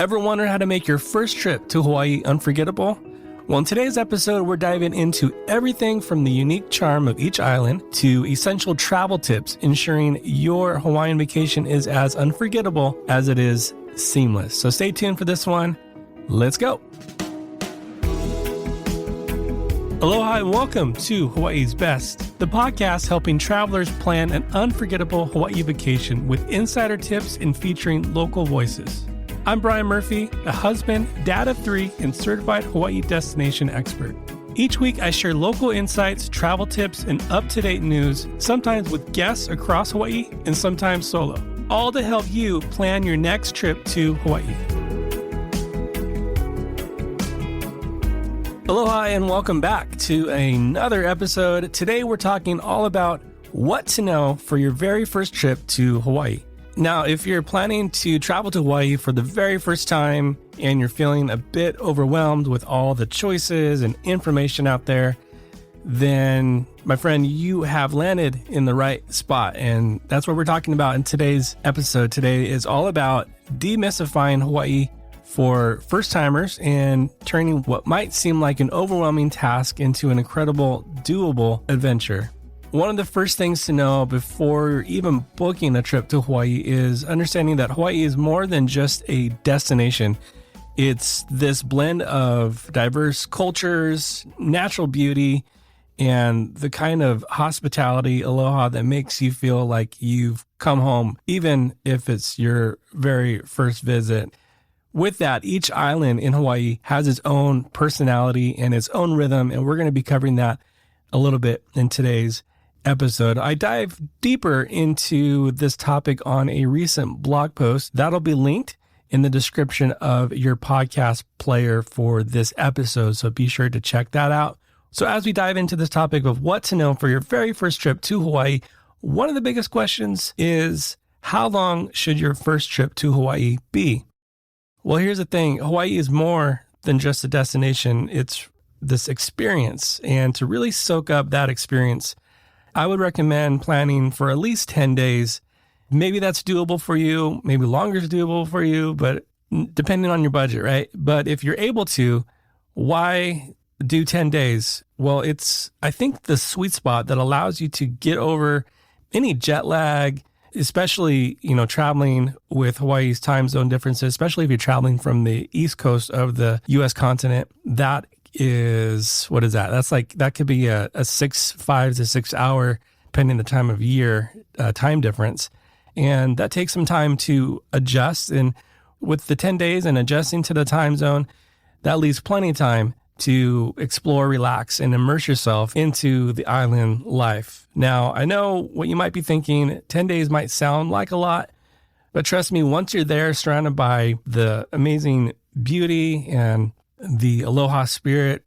Ever wonder how to make your first trip to Hawaii unforgettable? Well, in today's episode, we're diving into everything from the unique charm of each island to essential travel tips, ensuring your Hawaiian vacation is as unforgettable as it is seamless. So stay tuned for this one. Let's go. Aloha and welcome to Hawaii's Best, the podcast helping travelers plan an unforgettable Hawaii vacation with insider tips and featuring local voices. I'm Brian Murphy, a husband, dad of 3, and certified Hawaii destination expert. Each week, I share local insights, travel tips, and up-to-date news, sometimes with guests across Hawaii and sometimes solo, all to help you plan your next trip to Hawaii. Aloha and welcome back to another episode. Today, we're talking all about what to know for your very first trip to Hawaii. Now, if you're planning to travel to Hawaii for the very first time and you're feeling a bit overwhelmed with all the choices and information out there, then, my friend, you have landed in the right spot. And that's what we're talking about in today's episode. Today is all about demystifying Hawaii for first-timers and turning what might seem like an overwhelming task into an incredible, doable adventure. One of the first things to know before even booking a trip to Hawaii is understanding that Hawaii is more than just a destination. It's this blend of diverse cultures, natural beauty, and the kind of hospitality, aloha, that makes you feel like you've come home, even if it's your very first visit. With that, each island in Hawaii has its own personality and its own rhythm, and we're going to be covering that a little bit in today's episode. I dive deeper into this topic on a recent blog post that'll be linked in the description of your podcast player for this episode. So be sure to check that out. So as we dive into this topic of what to know for your very first trip to Hawaii, one of the biggest questions is, how long should your first trip to Hawaii be? Well, here's the thing. Hawaii is more than just a destination. It's this experience. And to really soak up that experience, I would recommend planning for at least 10 days. Maybe that's doable for you. Maybe longer is doable for you, but depending on your budget, right? But if you're able to, why do 10 days? Well, it's, I think, the sweet spot that allows you to get over any jet lag, especially, traveling with Hawaii's time zone differences, especially if you're traveling from the East Coast of the U.S. continent. That is, what is that? That's like, that could be a 5 to 6 hour, depending on the time of year, time difference. And that takes some time to adjust. And with the 10 days and adjusting to the time zone, that leaves plenty of time to explore, relax, and immerse yourself into the island life. Now, I know what you might be thinking. 10 days might sound like a lot, but trust me, once you're there, surrounded by the amazing beauty and the aloha spirit,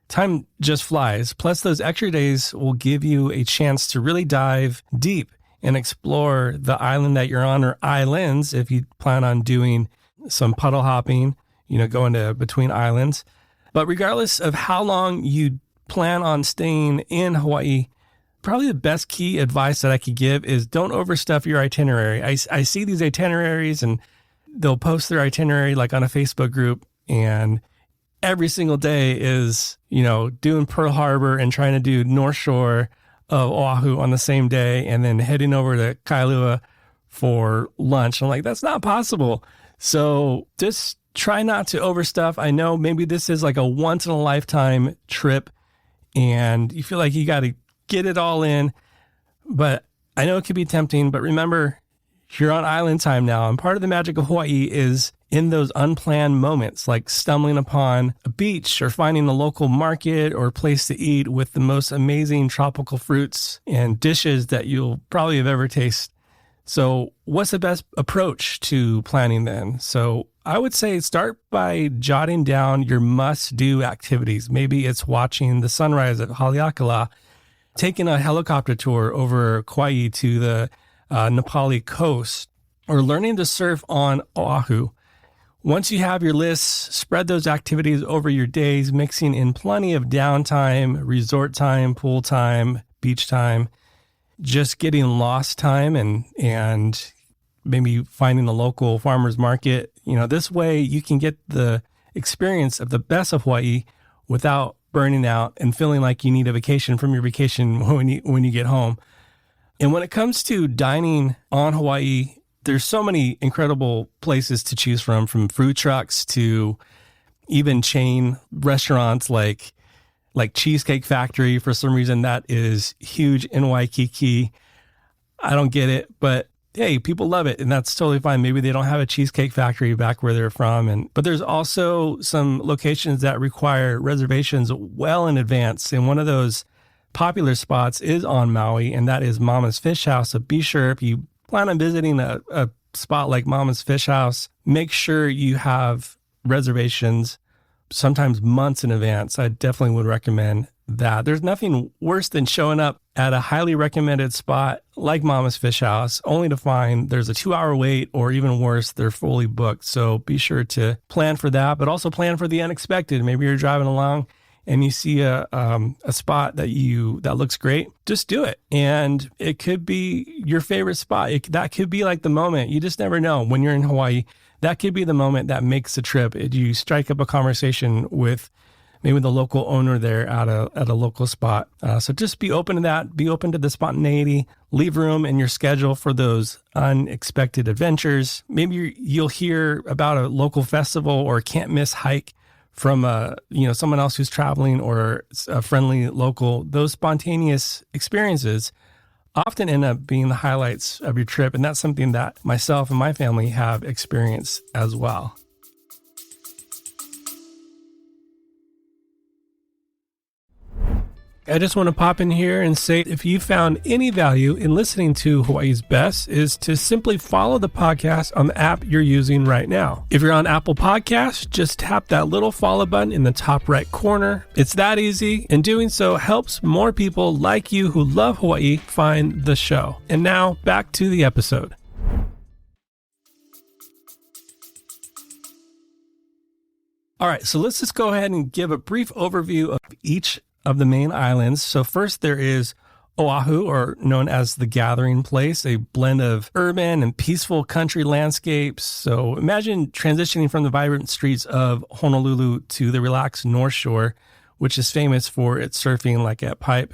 time just flies. Plus, those extra days will give you a chance to really dive deep and explore the island that you're on, or islands, if you plan on doing some puddle hopping, going to between islands. But regardless of how long you plan on staying in Hawaii, probably the best key advice that I could give is don't overstuff your itinerary. I see these itineraries and they'll post their itinerary like on a Facebook group, and every single day is, doing Pearl Harbor and trying to do North Shore of Oahu on the same day and then heading over to Kailua for lunch. I'm like, that's not possible. So just try not to overstuff. I know maybe this is like a once in a lifetime trip and you feel like you got to get it all in, but I know it could be tempting. But remember, you're on island time now, and part of the magic of Hawaii is in those unplanned moments, like stumbling upon a beach or finding a local market or place to eat with the most amazing tropical fruits and dishes that you'll probably have ever tasted. So what's the best approach to planning then? So I would say start by jotting down your must-do activities. Maybe it's watching the sunrise at Haleakala, taking a helicopter tour over Kauai to the Nepali coast, or learning to surf on Oahu. Once you have your lists, spread those activities over your days, mixing in plenty of downtime, resort time, pool time, beach time, just getting lost time, and maybe finding a local farmer's market. This way you can get the experience of the best of Hawaii without burning out and feeling like you need a vacation from your vacation when you get home. And when it comes to dining on Hawaii, there's so many incredible places to choose from food trucks to even chain restaurants like Cheesecake Factory. For some reason, that is huge in Waikiki. I don't get it, but hey, people love it, and that's totally fine. Maybe they don't have a Cheesecake Factory back where they're from, but there's also some locations that require reservations well in advance. And one of those popular spots is on Maui, and that is Mama's Fish House. So be sure, if you plan on visiting a spot like Mama's Fish House, make sure you have reservations sometimes months in advance. I definitely would recommend that. There's nothing worse than showing up at a highly recommended spot like Mama's Fish House, only to find there's a 2-hour wait, or even worse, they're fully booked. So be sure to plan for that, but also plan for the unexpected. Maybe you're driving along and you see a spot that looks great. Just do it. And it could be your favorite spot. That could be like the moment. You just never know when you're in Hawaii. That could be the moment that makes the trip. You strike up a conversation with maybe the local owner there at a local spot. So just be open to that. Be open to the spontaneity. Leave room in your schedule for those unexpected adventures. Maybe you'll hear about a local festival or a can't miss hike from someone else who's traveling, or a friendly local. Those spontaneous experiences often end up being the highlights of your trip, and that's something that myself and my family have experienced as well. I just want to pop in here and say, if you found any value in listening to Hawaii's Best, is to simply follow the podcast on the app you're using right now. If you're on Apple Podcasts, just tap that little follow button in the top right corner. It's that easy, and doing so helps more people like you who love Hawaii find the show. And now back to the episode. All right, so let's just go ahead and give a brief overview of each of the main islands. So first there is Oahu, or known as the Gathering Place, a blend of urban and peaceful country landscapes. So imagine transitioning from the vibrant streets of Honolulu to the relaxed North Shore, which is famous for its surfing like at Pipe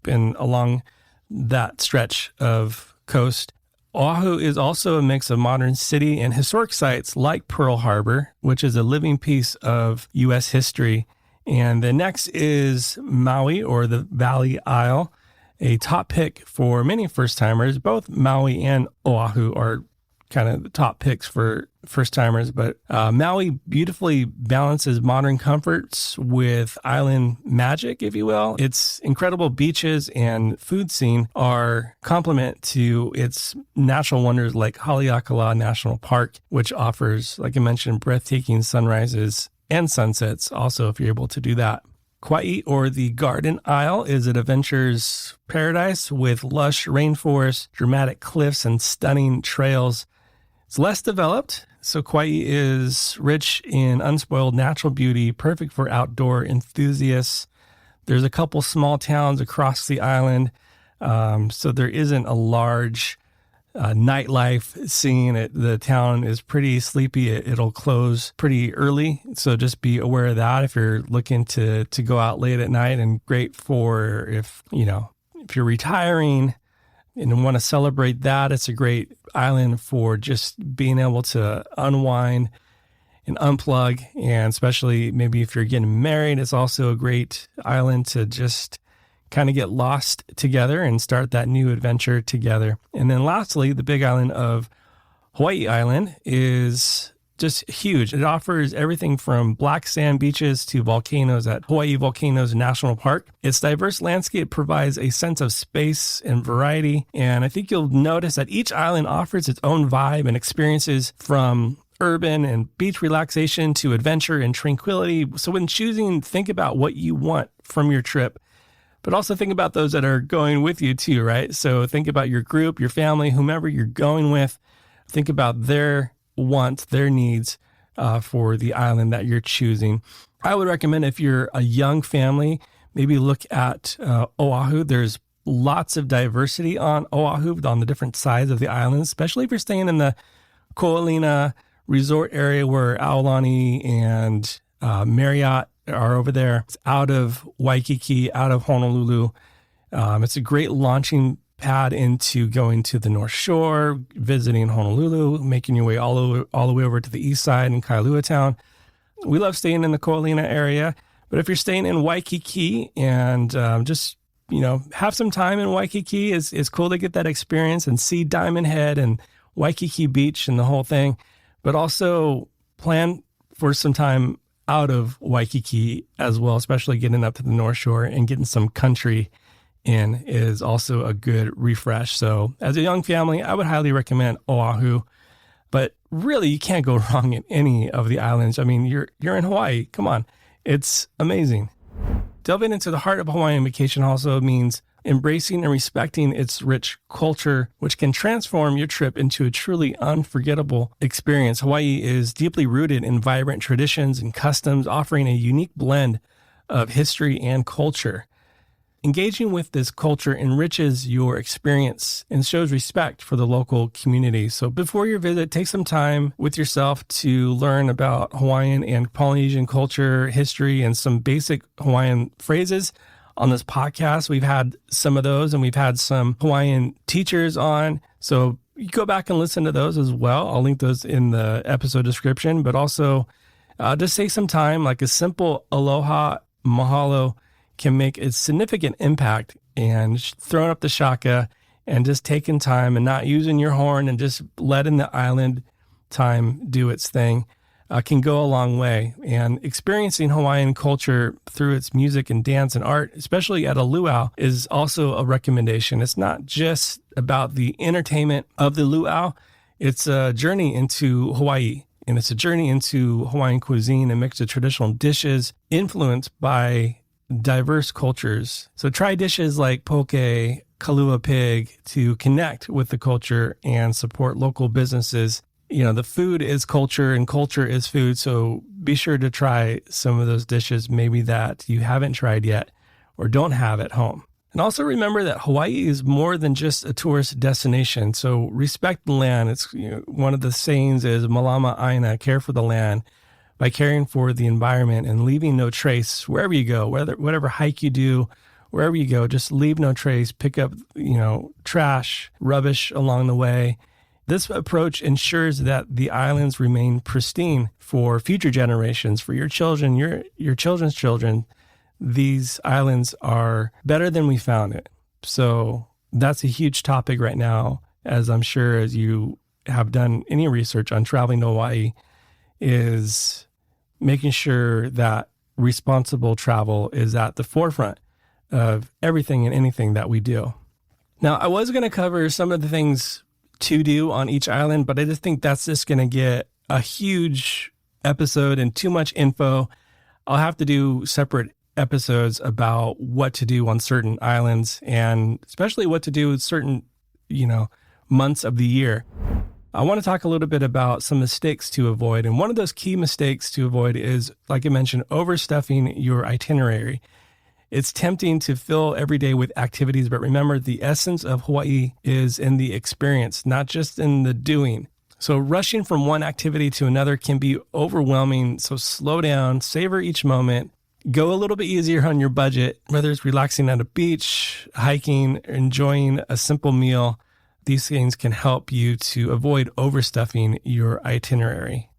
and along that stretch of coast. Oahu is also a mix of modern city and historic sites like Pearl Harbor, which is a living piece of U.S. history. And the next is Maui, or the Valley Isle, a top pick for many first-timers. Both Maui and Oahu are kind of the top picks for first-timers, but Maui beautifully balances modern comforts with island magic, if you will. Its incredible beaches and food scene are complement to its natural wonders like Haleakala National Park, which offers, like I mentioned, breathtaking sunrises and sunsets also, if you're able to do that. Kauai, or the Garden Isle, is an adventure's paradise with lush rainforests, dramatic cliffs, and stunning trails. It's less developed, so Kauai is rich in unspoiled natural beauty, perfect for outdoor enthusiasts. There's a couple small towns across the island, so there isn't a large nightlife scene. The town is pretty sleepy. It'll close pretty early, so just be aware of that if you're looking to go out late at night. And great for if you're retiring and want to celebrate that. It's a great island for just being able to unwind and unplug, and especially maybe if you're getting married, it's also a great island to just kind of get lost together and start that new adventure together. And then lastly, the big island of Hawaii Island is just huge. It offers everything from black sand beaches to volcanoes at Hawaii Volcanoes National Park. Its diverse landscape provides a sense of space and variety. And I think you'll notice that each island offers its own vibe and experiences, from urban and beach relaxation to adventure and tranquility. So when choosing, think about what you want from your trip, but also think about those that are going with you too, right? So think about your group, your family, whomever you're going with. Think about their wants, their needs for the island that you're choosing. I would recommend, if you're a young family, maybe look at Oahu. There's lots of diversity on Oahu, on the different sides of the island, especially if you're staying in the Ko'olina resort area where Aulani and Marriott are over there. It's out of Waikiki, out of Honolulu. It's a great launching pad into going to the North Shore, visiting Honolulu, making your way all the way over to the east side in Kailua Town. We love staying in the Ko'olina area, but if you're staying in Waikiki and just have some time in Waikiki, it's cool to get that experience and see Diamond Head and Waikiki Beach and the whole thing, but also plan for some time out of Waikiki as well, especially getting up to the North Shore and getting some country in is also a good refresh. So as a young family, I would highly recommend Oahu, but really you can't go wrong in any of the islands. I mean, you're in Hawaii. Come on. It's amazing. Delving into the heart of Hawaiian vacation also means embracing and respecting its rich culture, which can transform your trip into a truly unforgettable experience. Hawaii is deeply rooted in vibrant traditions and customs, offering a unique blend of history and culture. Engaging with this culture enriches your experience and shows respect for the local community. So before your visit, take some time with yourself to learn about Hawaiian and Polynesian culture, history, and some basic Hawaiian phrases. On this podcast, we've had some of those, and we've had some Hawaiian teachers on. So you go back and listen to those as well. I'll link those in the episode description, but also just take some time, like a simple aloha, mahalo, can make a significant impact, and throwing up the shaka and just taking time and not using your horn and just letting the island time do its thing can go a long way. And experiencing Hawaiian culture through its music and dance and art, especially at a luau, is also a recommendation. It's not just about the entertainment of the luau. It's a journey into Hawaii, and it's a journey into Hawaiian cuisine, a mix of traditional dishes influenced by diverse cultures. So try dishes like poke, kalua pig to connect with the culture and support local businesses. The food is culture and culture is food. So be sure to try some of those dishes maybe that you haven't tried yet or don't have at home. And also remember that Hawaii is more than just a tourist destination. So respect the land. It's one of the sayings is malama aina, care for the land, by caring for the environment and leaving no trace wherever you go, whatever hike you do, wherever you go, just leave no trace, pick up, trash, rubbish along the way. This approach ensures that the islands remain pristine for future generations, for your children, your children's children. These islands are better than we found it. So that's a huge topic right now, as I'm sure as you have done any research on traveling to Hawaii, is making sure that responsible travel is at the forefront of everything and anything that we do. Now, I was going to cover some of the things to do on each island, but I just think that's just going to get a huge episode and too much info. I'll have to do separate episodes about what to do on certain islands, and especially what to do with certain, months of the year. I want to talk a little bit about some mistakes to avoid. And one of those key mistakes to avoid is, like I mentioned, overstuffing your itinerary. It's tempting to fill every day with activities, but remember, the essence of Hawaii is in the experience, not just in the doing. So rushing from one activity to another can be overwhelming. So slow down, savor each moment, go a little bit easier on your budget, whether it's relaxing at a beach, hiking, enjoying a simple meal. These things can help you to avoid overstuffing your itinerary.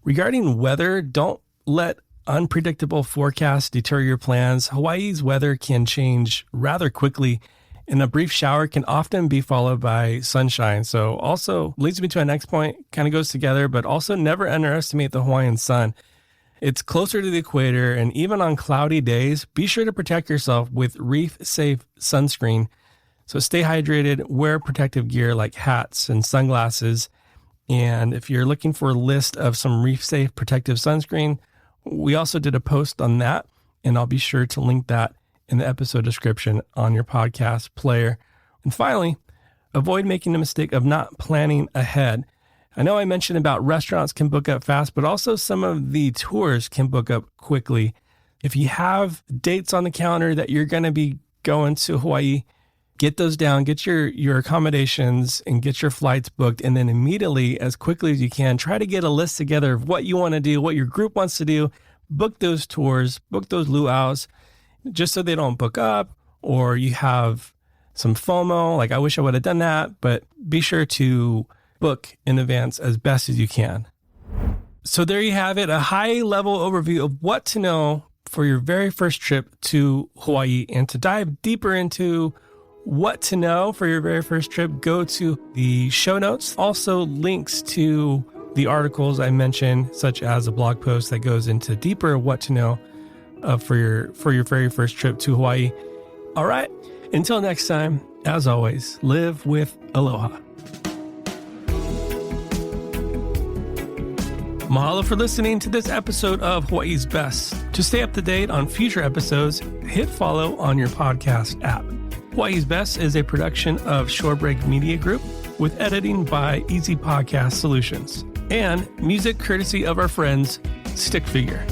Regarding weather, don't let unpredictable forecasts deter your plans. Hawaii's weather can change rather quickly, and a brief shower can often be followed by sunshine. So also leads me to our next point, kind of goes together, but also never underestimate the Hawaiian sun. It's closer to the equator, and even on cloudy days, be sure to protect yourself with reef-safe sunscreen. So stay hydrated, wear protective gear like hats and sunglasses. And if you're looking for a list of some reef-safe protective sunscreen, we also did a post on that, and I'll be sure to link that in the episode description on your podcast player. And finally, avoid making the mistake of not planning ahead. I know I mentioned about restaurants can book up fast, but also some of the tours can book up quickly. If you have dates on the calendar that you're going to be going to Hawaii, Get those down, get your accommodations and get your flights booked. And then immediately, as quickly as you can, try to get a list together of what you want to do, what your group wants to do. Book those tours, book those luau's, just so they don't book up or you have some FOMO. Like, I wish I would have done that, but be sure to book in advance as best as you can. So there you have it, a high-level overview of what to know for your very first trip to Hawaii. And to dive deeper into what to know for your very first trip, go to the show notes. Also, links to the articles I mentioned, such as a blog post that goes into deeper what to know for your very first trip to Hawaii. All right, until next time, as always, live with aloha. Mahalo for listening to this episode of Hawaii's Best. To stay up to date on future episodes, hit follow on your podcast app. Hawaii's Best is a production of Shorebreak Media Group with editing by Easy Podcast Solutions and music courtesy of our friends Stick Figure.